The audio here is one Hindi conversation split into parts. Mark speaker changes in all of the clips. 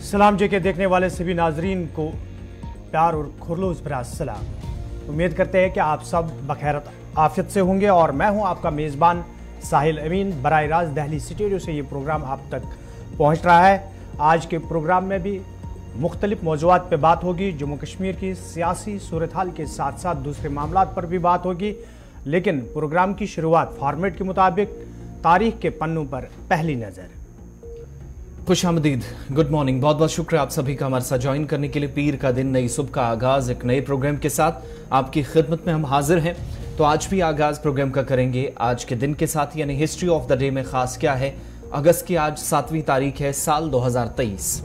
Speaker 1: सलाम जे के देखने वाले सभी नाजरीन को प्यार और खुरलूस भरा सलाम। उम्मीद करते हैं कि आप सब बखैरत आफियत से होंगे और मैं हूं आपका मेज़बान साहिल अमीन। बराह रास्त दिल्ली स्टूडियो से ये प्रोग्राम आप तक पहुंच रहा है। आज के प्रोग्राम में भी मुख्तलिफ मौज़ूआत पर बात होगी। जम्मू कश्मीर की सियासी सूरत हाल के साथ साथ दूसरे मामलात पर भी बात होगी, लेकिन प्रोग्राम की शुरुआत फॉर्मेट के मुताबिक तारीख के पन्नों पर पहली नज़र।
Speaker 2: खुशामदीद, गुड मॉर्निंग, बहुत बहुत शुक्रिया आप सभी का हमारे साथ ज्वाइन करने के लिए। पीर का दिन, नई सुबह का आगाज एक नए प्रोग्राम के साथ आपकी खिदमत में हम हाजिर हैं। तो आज भी आगाज प्रोग्राम का करेंगे आज के दिन के साथ, यानी हिस्ट्री ऑफ द डे में खास क्या है। अगस्त की आज 7वीं तारीख है, साल 2023।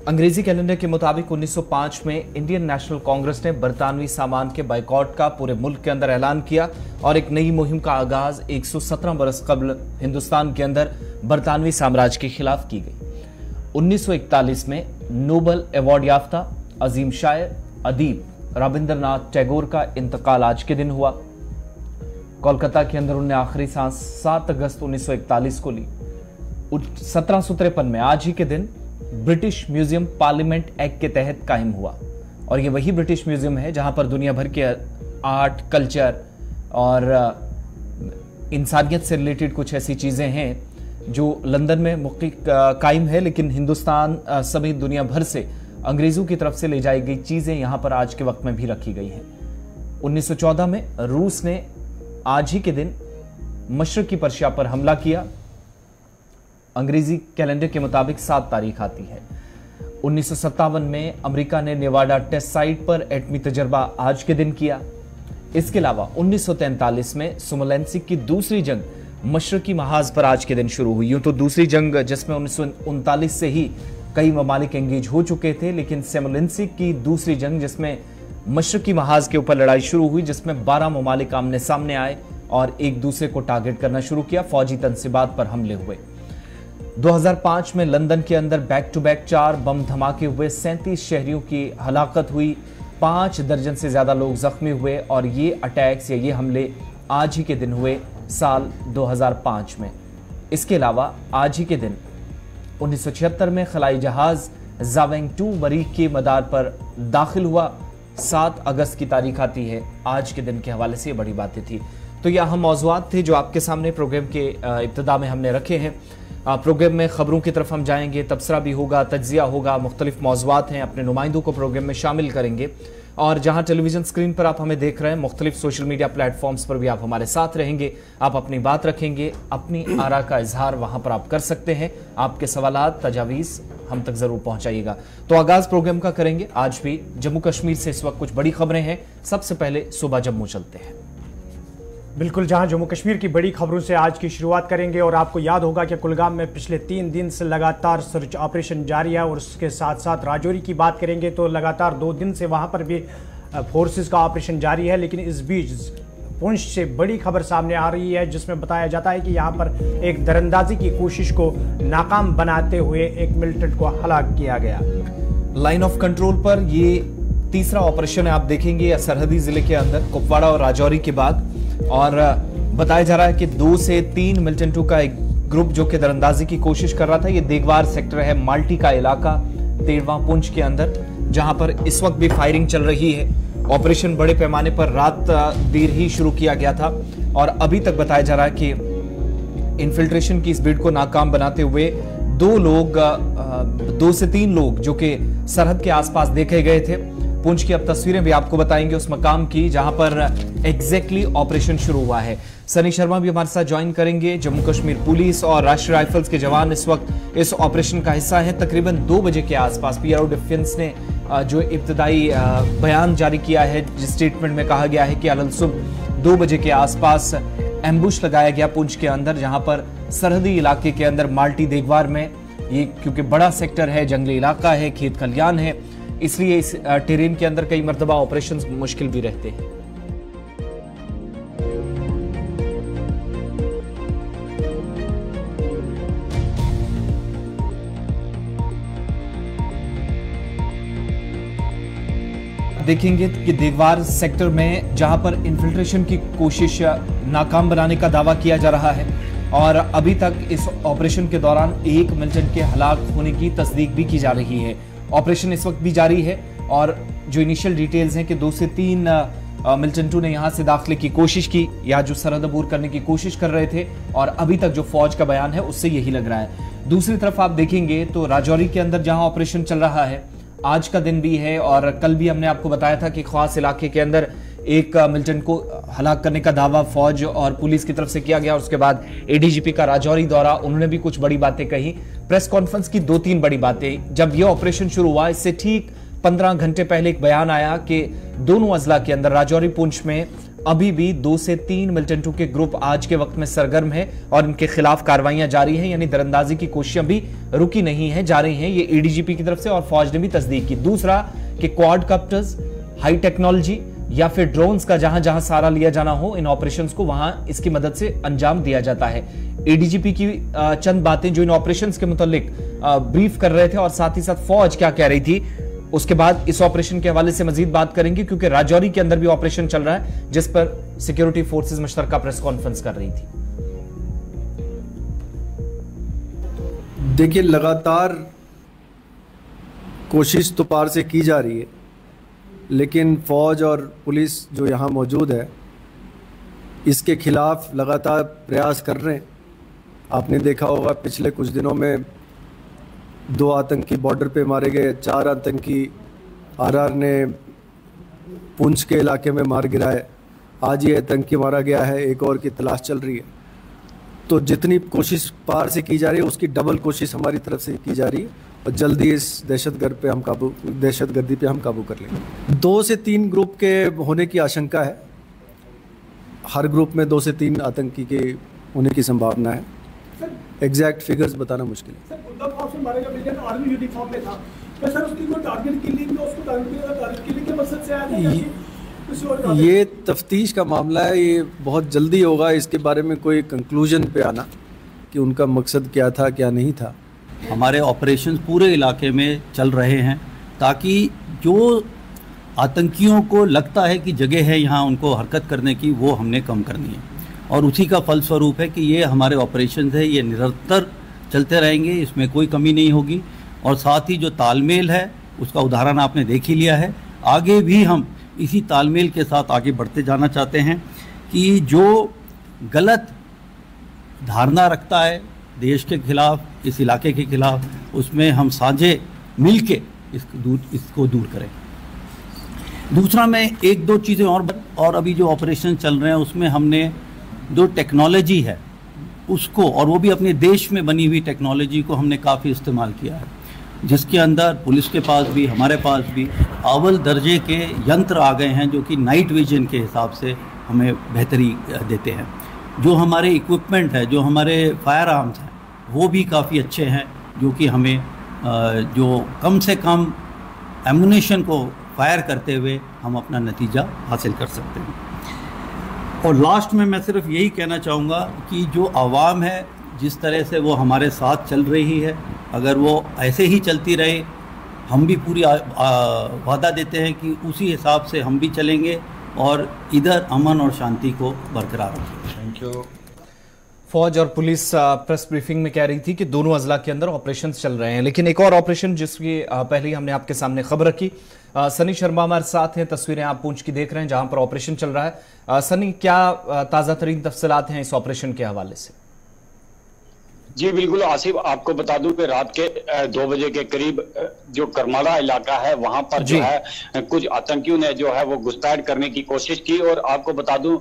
Speaker 2: अंग्रेजी कैलेंडर के मुताबिक 1905 में इंडियन नेशनल कांग्रेस ने बरतानवी सामान के बाइकॉट का पूरे मुल्क के अंदर ऐलान किया और एक नई मुहिम का आगाज 117 बरस कबल हिंदुस्तान के अंदर बरतानवी साम्राज्य के खिलाफ की गई। 1941 में नोबल अवार्ड याफ्ता अजीम शायर अदीब रविंद्रनाथ टैगोर का इंतकाल आज के दिन हुआ। कोलकाता के अंदर उन्होंने आखिरी सांस 7 अगस्त 1941 को ली। 1753 में आज ही के दिन ब्रिटिश म्यूजियम पार्लियामेंट एक्ट के तहत कायम हुआ और ये वही ब्रिटिश म्यूजियम है जहां पर दुनिया भर के आर्ट, कल्चर और इंसानियत से रिलेटेड कुछ ऐसी चीजें हैं जो लंदन में कायम है, लेकिन हिंदुस्तान समेत दुनिया भर से अंग्रेजों की तरफ से ले जाई गई चीजें यहां पर आज के वक्त में भी रखी गई हैं। 1914 में रूस ने आज ही के दिन मशरकी पर्शिया पर हमला किया। अंग्रेजी कैलेंडर के मुताबिक 7 तारीख आती है। 1957 में अमेरिका ने नेवाडा टेस्ट साइट पर एटमी तजर्बा आज के दिन किया। इसके अलावा 1943 में सोमोलेंसिक की दूसरी जंग मशरकी महाज पर आज के दिन शुरू हुई। यूं तो दूसरी जंग जिसमें 1939 से ही कई ममालिक एंगेज हो चुके थे, लेकिन सोमोलेंसिक की दूसरी जंग जिसमें मशरकी महाज के ऊपर लड़ाई शुरू हुई, जिसमें 12 ममालिक आमने सामने आए और एक दूसरे को टारगेट करना शुरू किया, फौजी तनसीबात पर हमले हुए। 2005 में लंदन के अंदर बैक टू बैक 4 बम धमाके हुए, 37 शहरियों की हलाकत हुई, 5 दर्जन से ज्यादा लोग जख्मी हुए और ये अटैक्स या ये हमले आज ही के दिन हुए साल 2005 में। इसके अलावा आज ही के दिन 1976 में खलाई जहाज जावेंग 2 मरीख के मदार पर दाखिल हुआ। 7 अगस्त की तारीख आती है। आज के दिन के हवाले से ये बड़ी बातें थी। तो यह अहम मौज़ूआत थे जो आपके सामने प्रोग्राम के इब्तिदा में हमने रखे हैं। प्रोग्राम में खबरों की तरफ हम जाएंगे, तबसरा भी होगा, तज्जिया होगा, मुख्तलिफ मौज़ूआत हैं, अपने नुमाइंदों को प्रोग्राम में शामिल करेंगे और जहां टेलीविजन स्क्रीन पर आप हमें देख रहे हैं, मुख्तलिफ सोशल मीडिया प्लेटफॉर्म्स पर भी आप हमारे साथ रहेंगे। आप अपनी बात रखेंगे, अपनी आरा का इजहार वहां पर आप कर सकते हैं। आपके सवालात, तजावीज़ हम तक जरूर पहुंचाइएगा। तो आगाज प्रोग्राम का करेंगे आज भी जम्मू कश्मीर से। इस वक्त कुछ बड़ी खबरें हैं। सबसे पहले सुबह जम्मू चलते हैं।
Speaker 1: बिल्कुल, जहां जम्मू कश्मीर की बड़ी खबरों से आज की शुरुआत करेंगे और आपको याद होगा कि कुलगाम में पिछले 3 दिन से लगातार सर्च ऑपरेशन जारी है और उसके साथ साथ राजौरी की बात करेंगे तो लगातार 2 दिन से वहां पर भी फोर्सेस का ऑपरेशन जारी है। लेकिन इस बीच पुंछ से बड़ी खबर सामने आ रही है जिसमें बताया जाता है कि यहां पर एक दरअंदाजी की कोशिश को नाकाम बनाते हुए एक मिलिटेंट को हलाक किया गया।
Speaker 2: लाइन ऑफ कंट्रोल पर ये तीसरा ऑपरेशन है, आप देखेंगे सरहदी जिले के अंदर कुपवाड़ा और राजौरी के बाद, और बताया जा रहा है कि 2 से 3 मिलिटेंटों का एक ग्रुप जो कि दरअंदाजी की कोशिश कर रहा था। ये देगवार सेक्टर है, माल्टी का इलाका, 13वां पुंछ के अंदर, जहां पर इस वक्त भी फायरिंग चल रही है। ऑपरेशन बड़े पैमाने पर रात देर ही शुरू किया गया था और अभी तक बताया जा रहा है कि इन्फिल्ट्रेशन की इस बिड को नाकाम बनाते हुए 2 से 3 लोग जो कि सरहद के आसपास देखे गए थे। पुंछ की अब तस्वीरें भी आपको बताएंगे उस मकाम की जहां पर एग्जैक्टली ऑपरेशन शुरू हुआ है। सनी शर्मा भी हमारे साथ ज्वाइन करेंगे। जम्मू कश्मीर पुलिस और राष्ट्रीय राइफल्स के जवान इस वक्त इस ऑपरेशन का हिस्सा है। तकरीबन 2 बजे के आसपास पीआरओ डिफेंस ने जो इब्तदाई बयान जारी किया है, जिस स्टेटमेंट में कहा गया है कि अलसुबह 2 बजे के आसपास एम्बुश लगाया गया पुंछ के अंदर, जहां पर सरहदी इलाके के अंदर माल्टी देगवार में, ये क्योंकि बड़ा सेक्टर है, जंगली इलाका है, खेत खलियान है, इसलिए इस टेरेन के अंदर कई मरतबा ऑपरेशंस मुश्किल भी रहते हैं। देखेंगे कि देगवार सेक्टर में जहां पर इन्फिल्ट्रेशन की कोशिश नाकाम बनाने का दावा किया जा रहा है, और अभी तक इस ऑपरेशन के दौरान एक मिलिटेंट के हलाक होने की तस्दीक भी की जा रही है। ऑपरेशन इस वक्त भी जारी है और जो इनिशियल डिटेल्स हैं कि 2 से 3 मिलिटेंटों ने यहां से दाखिले की कोशिश की या जो सरहद अबूर करने की कोशिश कर रहे थे, और अभी तक जो फौज का बयान है उससे यही लग रहा है। दूसरी तरफ आप देखेंगे तो राजौरी के अंदर जहां ऑपरेशन चल रहा है, आज का दिन भी है और कल भी हमने आपको बताया था कि खास इलाके के अंदर एक मिलिटेंट को हलाक करने का दावा फौज और पुलिस की तरफ से किया गया। उसके बाद एडीजीपी का राजौरी दौरा, उन्होंने भी कुछ बड़ी बातें कही। प्रेस कॉन्फ्रेंस की 2-3 बड़ी बातें। जब यह ऑपरेशन शुरू हुआ, इससे ठीक 15 घंटे पहले एक बयान आया कि दोनों अजला के अंदर राजौरी पुंछ में अभी भी 2 से 3 मिलिटेंटों के ग्रुप आज के वक्त में सरगर्म है और इनके खिलाफ कार्रवाइयां जारी हैं, यानी दरअंदाजी की कोशिशें भी रुकी नहीं है, जारी हैं। ये एडीजीपी की तरफ से और फौज ने भी तस्दीक की। दूसरा कि क्वाडकॉप्टर्स, हाई टेक्नोलॉजी या फिर ड्रोन्स का जहां जहां सहारा लिया जाना हो इन ऑपरेशंस को, वहां इसकी मदद से अंजाम दिया जाता है। एडीजीपी की चंद बातें जो इन ऑपरेशंस के मुतालिक ब्रीफ कर रहे थे और साथ ही साथ फौज क्या कह रही थी, उसके बाद इस ऑपरेशन के हवाले से मजीद बात करेंगे, क्योंकि राजौरी के अंदर भी ऑपरेशन चल रहा है जिस पर सिक्योरिटी फोर्सेस मुश्तरका प्रेस कॉन्फ्रेंस कर रही थी।
Speaker 3: देखिए, लगातार कोशिश तो पार से की जा रही है, लेकिन फौज और पुलिस जो यहाँ मौजूद है इसके खिलाफ लगातार प्रयास कर रहे हैं। आपने देखा होगा पिछले कुछ दिनों में 2 आतंकी बॉर्डर पे मारे गए, 4 आतंकी आरआर ने पुंछ के इलाके में मार गिराए। आज ये आतंकी मारा गया है, एक और की तलाश चल रही है। तो जितनी कोशिश पार से की जा रही है उसकी डबल कोशिश हमारी तरफ से की जा रही है और जल्दी इस दहशतगर्दी पे हम काबू कर लेंगे। 2 से 3 ग्रुप के होने की आशंका है। हर ग्रुप में 2 से 3 आतंकी के होने की संभावना है। एग्जैक्ट फिगर्स बताना मुश्किल है। ये तफ्तीश का मामला है, ये बहुत जल्दी होगा। इसके बारे में कोई कंक्लूजन पे आना कि उनका मकसद क्या था क्या नहीं था।
Speaker 4: हमारे ऑपरेशंस पूरे इलाके में चल रहे हैं ताकि जो आतंकियों को लगता है कि जगह है यहाँ उनको हरकत करने की, वो हमने कम करनी है। और उसी का फलस्वरूप है कि ये हमारे ऑपरेशंस है, ये निरंतर चलते रहेंगे, इसमें कोई कमी नहीं होगी। और साथ ही जो तालमेल है उसका उदाहरण आपने देख ही लिया है। आगे भी हम इसी तालमेल के साथ आगे बढ़ते जाना चाहते हैं कि जो गलत धारणा रखता है देश के खिलाफ, इस इलाके के खिलाफ, उसमें हम साझे मिल के इसको दूर करें। दूसरा मैं 1-2 चीज़ें और अभी जो ऑपरेशन चल रहे हैं उसमें हमने जो टेक्नोलॉजी है उसको, और वो भी अपने देश में बनी हुई टेक्नोलॉजी को हमने काफ़ी इस्तेमाल किया है, जिसके अंदर पुलिस के पास भी हमारे पास भी अव्वल दर्जे के यंत्र आ गए हैं जो कि नाइट विजन के हिसाब से हमें बेहतरी देते हैं। जो हमारे इक्विपमेंट है, जो हमारे फायर आर्म्स हैं, वो भी काफ़ी अच्छे हैं, जो कि हमें जो कम से कम एमुनेशन को फायर करते हुए हम अपना नतीजा हासिल कर सकते हैं। और लास्ट में मैं सिर्फ यही कहना चाहूँगा कि जो आवाम है जिस तरह से वो हमारे साथ चल रही है, अगर वो ऐसे ही चलती रहे, हम भी पूरी वादा देते हैं कि उसी हिसाब से हम भी चलेंगे और इधर अमन और शांति को बरकरार रखेंगे।
Speaker 3: Thank you.
Speaker 2: फौज और पुलिस प्रेस ब्रीफिंग में कह रही थी कि दोनों अजला के अंदर ऑपरेशन चल रहे हैं, लेकिन एक और ऑपरेशन जिसकी पहले ही हमने आपके सामने खबर रखी। सनी शर्मा हमारे साथ हैं, तस्वीरें आप पूंछ की देख रहे हैं जहां पर ऑपरेशन चल रहा है। सनी, क्या ताज़ा तरीन तफसीलात हैं इस ऑपरेशन के हवाले से?
Speaker 5: जी बिल्कुल आसिफ, आपको बता दूं कि रात के 2 बजे के करीब जो करमाड़ा इलाका है वहां पर जो है कुछ आतंकियों ने जो है वो घुसपैठ करने की कोशिश की। और आपको बता दूं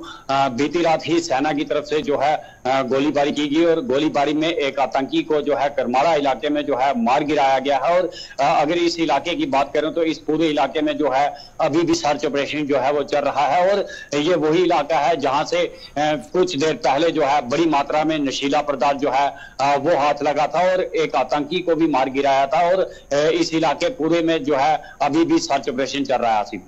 Speaker 5: बीती रात ही सेना की तरफ से जो है गोलीबारी की गई और गोलीबारी में एक आतंकी को जो है करमाड़ा इलाके में जो है मार गिराया गया है। और अगर इस इलाके की बात करें तो इस पूरे इलाके में जो है अभी भी सर्च ऑपरेशन जो है वो चल रहा है। और ये वही इलाका है जहां से कुछ देर पहले जो है बड़ी मात्रा में नशीला पदार्थ जो है वो हाथ लगा था और एक आतंकी को भी मार गिराया था। और इस इलाके पूरे में जो है अभी भी सर्च ऑपरेशन चल रहा है। आसिफ,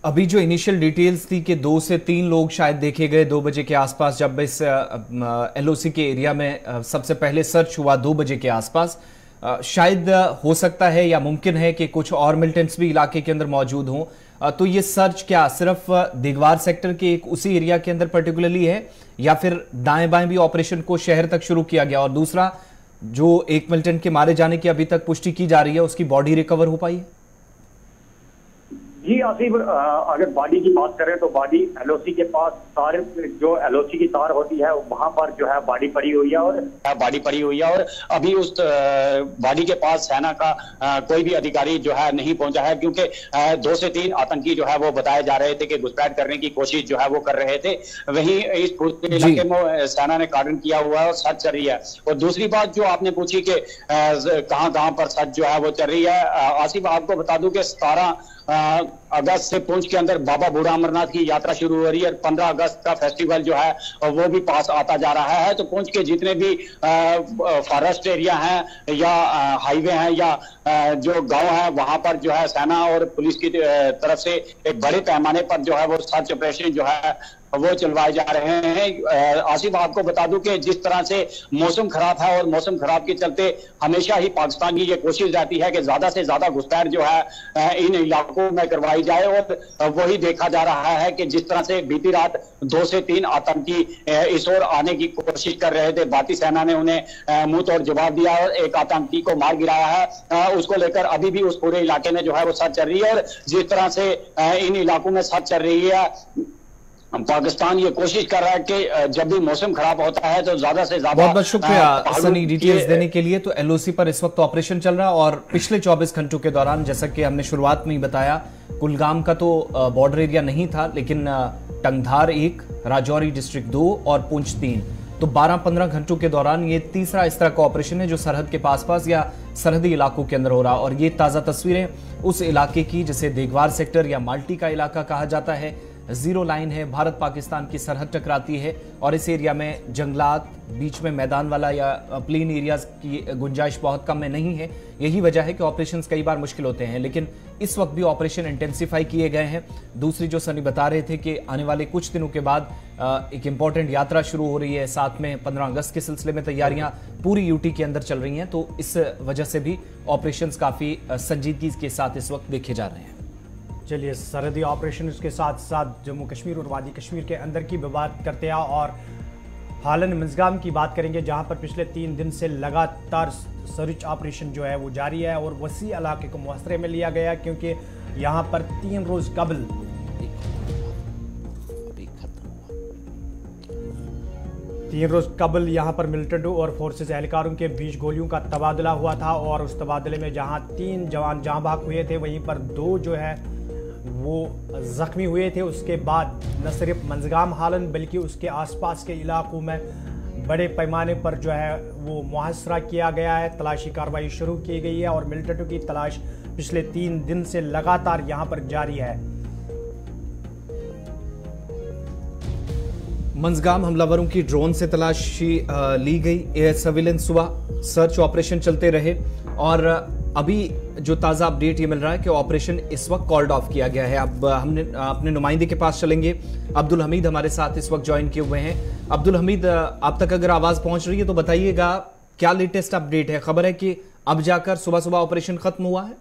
Speaker 2: अभी जो इनिशियल डिटेल्स थी कि 2 से 3 लोग शायद देखे गए 2 बजे के आसपास, जब इस एलओसी के एरिया में सबसे पहले सर्च हुआ 2 बजे के आसपास, शायद हो सकता है या मुमकिन है कि कुछ और मिलिटेंट्स भी इलाके के अंदर मौजूद हों। तो ये सर्च क्या सिर्फ दिगवार सेक्टर के एक उसी एरिया के अंदर पर्टिकुलरली है या फिर दाएं बाएं भी ऑपरेशन को शहर तक शुरू किया गया? और दूसरा, जो एक मिलिटेंट के मारे जाने की अभी तक पुष्टि की जा रही है, उसकी बॉडी रिकवर हो पाई है?
Speaker 6: जी आसिफ, अगर बॉडी की बात करें तो बॉडी एलओसी के पास तार, जो एलओसी की तार होती है वहां पर जो है बॉडी पड़ी हुई है और अभी उस बॉडी के पास सेना का कोई भी अधिकारी जो है नहीं पहुंचा है, क्योंकि 2 से 3 आतंकी जो है वो बताए जा रहे थे कि घुसपैठ करने की कोशिश जो है वो कर रहे थे। वहीं इस पूरे इलाके में सेना ने कार्डन किया हुआ है और सर्च चल रही है। और दूसरी बात जो आपने पूछी कि कहां पर सर्च जो है वो चल रही है, आसिफ आपको बता दूं कि 17 अगस्त से पुंछ के अंदर बाबा बूढ़ा अमरनाथ की यात्रा शुरू हो रही है। 15 अगस्त का फेस्टिवल जो है वो भी पास आता जा रहा है। तो पुंछ के जितने भी फॉरेस्ट एरिया हैं या हाईवे हैं या जो गांव हैं, वहां पर जो है सेना और पुलिस की तरफ से एक बड़े पैमाने पर जो है वो सर्च ऑपरेशन जो है वो चलवाए जा रहे हैं। आसिफ आपको बता दूं कि जिस तरह से मौसम खराब है और मौसम खराब के चलते हमेशा ही पाकिस्तान की ये कोशिश रहती है कि ज्यादा से ज्यादा घुसपैठ जो है इन इलाकों में करवाई जाए, और वही देखा जा रहा है कि जिस तरह से बीती रात 2 से 3 आतंकी इस ओर आने की कोशिश कर रहे थे, भारतीय सेना ने उन्हें मुंह तोड़ जवाब दिया और एक आतंकी को मार गिराया है। उसको लेकर अभी भी उस पूरे इलाके में जो है वो सर्च चल रही है। और जिस तरह से इन इलाकों में सर्च चल रही है, पाकिस्तान ये कोशिश कर रहा है कि जब भी मौसम खराब होता है तो ज्यादा से ज्यादा।
Speaker 2: बहुत बहुत शुक्रिया सनी डिटेल्स देने के लिए। तो एलओसी पर इस वक्त ऑपरेशन चल रहा है और पिछले 24 घंटों के दौरान, जैसा कि हमने शुरुआत में ही बताया, कुलगाम का तो बॉर्डर एरिया नहीं था, लेकिन टंगधार 1, राजौरी डिस्ट्रिक्ट 2 और पुंछ 3, तो 12-15 घंटों के दौरान ये तीसरा इस तरह का ऑपरेशन है जो सरहद के पास या सरहदी इलाकों के अंदर हो रहा। और ये ताजा तस्वीरें उस इलाके की जिसे देगवार सेक्टर या माल्टी का इलाका कहा जाता है। 0 लाइन है, भारत पाकिस्तान की सरहद टकराती है और इस एरिया में जंगलात, बीच में मैदान वाला या प्लेन एरियाज की गुंजाइश बहुत कम में नहीं है। यही वजह है कि ऑपरेशंस कई बार मुश्किल होते हैं, लेकिन इस वक्त भी ऑपरेशन इंटेंसिफाई किए गए हैं। दूसरी जो सनी बता रहे थे कि आने वाले कुछ दिनों के बाद एक इंपॉर्टेंट यात्रा शुरू हो रही है, साथ में 15 अगस्त के सिलसिले में तैयारियां पूरी यूटी के अंदर चल रही हैं, तो इस वजह से भी ऑपरेशंस काफी संजीदगी के साथ इस वक्त देखे जा रहे हैं।
Speaker 1: चलिए, सरहदी ऑपरेशन के साथ साथ जम्मू कश्मीर और वादी कश्मीर के अंदर की भी बात करते हैं और हालन मंजगाम की बात करेंगे, जहां पर पिछले 3 दिन से लगातार सर्च ऑपरेशन जो है वो जारी है और वसी इलाके को मुहसरे में लिया गया, क्योंकि यहां पर 3 रोज कबल 3 रोज कबल यहां पर मिलिटेंटों और फोर्सेस एहलकारों के बीच गोलियों का तबादला हुआ था और उस तबादले में जहां 3 जवान जाँ बहक हुए थे, वहीं पर 2 जो है वो जख्मी हुए थे। उसके बाद न सिर्फ मंजगाम हालन बल्कि उसके आसपास के इलाकों में बड़े पैमाने पर जो है वो मुहसरा किया गया है, तलाशी कार्रवाई शुरू की गई है और मिलिटेंटों की तलाश पिछले 3 दिन से लगातार यहां पर जारी है।
Speaker 2: मंजगाम हमलावरों की ड्रोन से तलाशी ली गई, एयर सर्विलेंस हुआ, सर्च ऑपरेशन चलते रहे और अभी जो ताज़ा अपडेट ये मिल रहा है कि ऑपरेशन इस वक्त कॉल्ड ऑफ किया गया है। अब हमने अपने नुमाइंदे के पास चलेंगे। अब्दुल हमीद हमारे साथ इस वक्त ज्वाइन किए हुए हैं। अब्दुल हमीद, आप तक अगर आवाज़ पहुंच रही है तो बताइएगा क्या लेटेस्ट अपडेट है? खबर है कि अब जाकर सुबह सुबह ऑपरेशन खत्म हुआ है?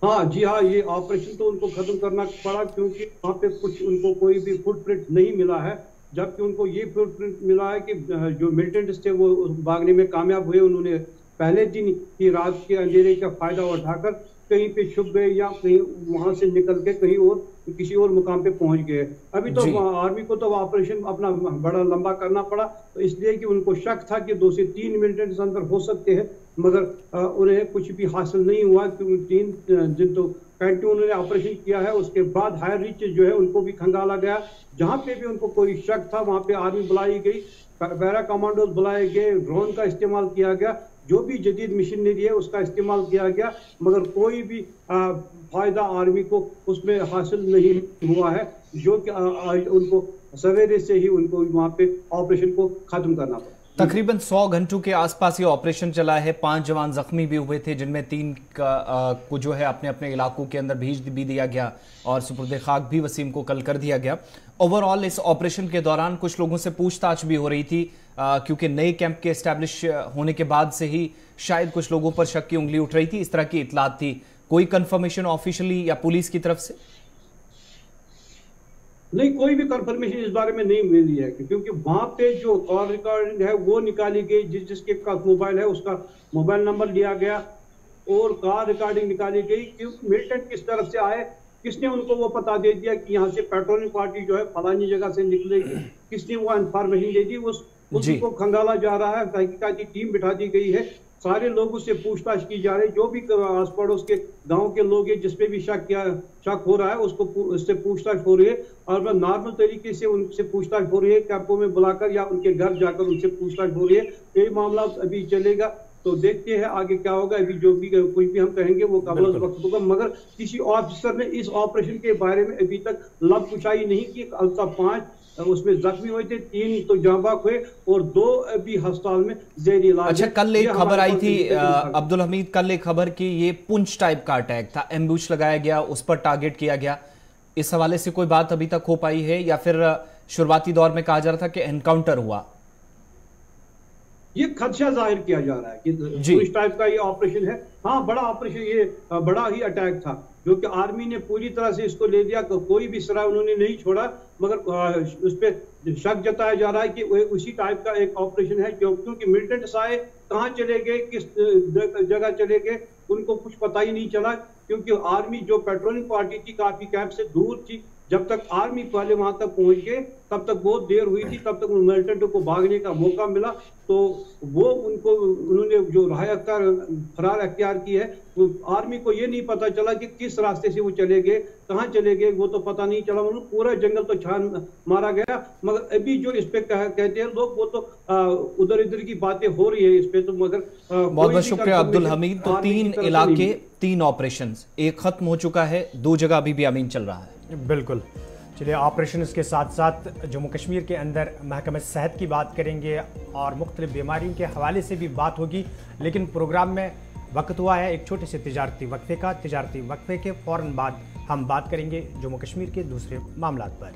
Speaker 7: हाँ जी हाँ, ये ऑपरेशन तो उनको खत्म करना पड़ा क्योंकि वहाँ पे कुछ उनको कोई भी फुटप्रिंट नहीं मिला है, जबकि उनको ये फुटप्रिंट मिला है कि जो मिलिटेंट्स थे वो भागने में कामयाब हुए। उन्होंने पहले दिन की रात के अंधेरे का फायदा उठाकर कहीं पे छुप गए या कहीं वहां से निकल के कहीं और किसी और मुकाम पे पहुंच गए। अभी तो आर्मी को तो ऑपरेशन अपना बड़ा लंबा करना पड़ा, तो इसलिए कि उनको शक था कि 2 से 3 मिलिटेंट्स अंदर हो सकते हैं, मगर उन्हें कुछ भी हासिल नहीं हुआ क्योंकि 3 दिन तो कंटिन्यू उन्होंने ऑपरेशन किया है। उसके बाद हायर रीच जो है उनको भी खंगाला गया, जहाँ पे भी उनको कोई शक था वहाँ पे आर्मी बुलाई गई, पैरा कमांडोज बुलाए गए, ड्रोन का इस्तेमाल किया गया, जो भी जदीद मशीनरी है उसका इस्तेमाल किया गया, मगर कोई भी फायदा आर्मी को उसमें हासिल नहीं हुआ है, जो कि उनको सवेरे से ही उनको वहाँ पे ऑपरेशन को खत्म करना पड़ा।
Speaker 2: तकरीबन 100 घंटों के आसपास ये ऑपरेशन चला है। 5 जवान जख्मी भी हुए थे, जिनमें 3 को जो है अपने अपने इलाकों के अंदर भेज भी दिया गया और सुपुर्द खाक भी वसीम को कल कर दिया गया। ओवरऑल इस ऑपरेशन के दौरान कुछ लोगों से पूछताछ भी हो रही थी, क्योंकि नए कैंप के एस्टैब्लिश होने के बाद से ही शायद कुछ लोगों पर शक की उंगली उठ रही थी, इस तरह की इतलात थी। कोई कंफर्मेशन ऑफिशियली या पुलिस की तरफ से?
Speaker 7: नहीं, कोई भी कंफर्मेशन इस बारे में नहीं मिली है, क्योंकि वहां पे जो कॉल रिकॉर्डिंग है वो निकाली गई, जिसके पास मोबाइल है उसका मोबाइल नंबर लिया गया और कॉल रिकॉर्डिंग निकाली गई कि मिलिटेंट किस तरफ से आए, किसने उनको वो पता दे दिया कि यहाँ से पेट्रोलिंग पार्टी जो है फलानी जगह से निकलेगी, किसने वो इंफॉर्मेशन दे दी, उसको खंगाला जा रहा है। तहकीकाती टीम बिठा दी गई है, सारे लोगों से पूछताछ की जा रही है, जो भी आस पड़ोस के गांव के लोग हैं जिसपे भी शक हो रहा है उससे पूछताछ हो रही है और नॉर्मल तरीके से उनसे पूछताछ हो रही है, कैंपों में बुलाकर या उनके घर जाकर उनसे पूछताछ हो रही है। यही मामला अभी चलेगा, तो देखते हैं आगे क्या होगा। अभी जो भी कुछ भी हम कहेंगे वो काबिल वक्त होगा, मगर किसी ऑफिसर ने इस ऑपरेशन के बारे में अभी तक लब कुशाई नहीं की। अलता 5 उसमें जख्मी हुए थे, 3 तो जाँ बाक हुए और 2 अभी अस्पताल में ज़ेरी इलाज।
Speaker 2: अच्छा, कल एक खबर आई थी अब्दुल हमीद, कल एक खबर कि ये पुंछ टाइप का अटैक था, एम्बुश लगाया गया, उस पर टारगेट किया गया। इस हवाले से कोई बात अभी तक हो पाई है या फिर शुरुआती दौर में कहा जा रहा था कि एनकाउंटर हुआ?
Speaker 7: ये खदशा जाहिर किया जा रहा है कि इस टाइप का ये ऑपरेशन है। हाँ, बड़ा ऑपरेशन, ये बड़ा ही अटैक था जो कि आर्मी ने पूरी तरह से इसको ले लिया, कोई भी सिरा उन्होंने नहीं छोड़ा, मगर उस पर शक जताया जा रहा है कि वो उसी टाइप का एक ऑपरेशन है, क्योंकि मिलिटेंट्स आए, कहाँ चले गए, किस जगह चले गए, उनको कुछ पता ही नहीं चला, क्योंकि आर्मी जो पेट्रोलिंग पार्टी थी काफी कैंप से दूर थी। जब तक आर्मी वाले वहां तक पहुंच गए तब तक बहुत देर हुई थी, तब तक मिलिटेंटों को भागने का मौका मिला, तो वो उन्होंने जो फरार अख्तियार की है, वो आर्मी को ये नहीं पता चला कि किस रास्ते से वो चले गए, कहाँ चले गए, वो तो पता नहीं चला। उन्होंने पूरा जंगल तो छान मारा गया, मगर अभी जो इस पे कहते हैं लोग, वो तो उधर इधर की बातें हो रही है इस पे, तो मगर
Speaker 2: बहुत बहुत शुक्रिया अब्दुल हमीद। तो 3 इलाके, 3 ऑपरेशन, एक खत्म हो चुका है, 2 जगह अभी भी अमीन चल रहा है।
Speaker 1: बिल्कुल, चलिए ऑपरेशन के साथ साथ जम्मू कश्मीर के अंदर महकमा सेहत की बात करेंगे और मुख्तलिफ बीमारियों के हवाले से भी बात होगी, लेकिन प्रोग्राम में वक्त हुआ है एक छोटे से तिजारती वक्फे का। तिजारती वक्फे के फ़ौरन बाद हम बात करेंगे जम्मू कश्मीर के दूसरे मामलात पर।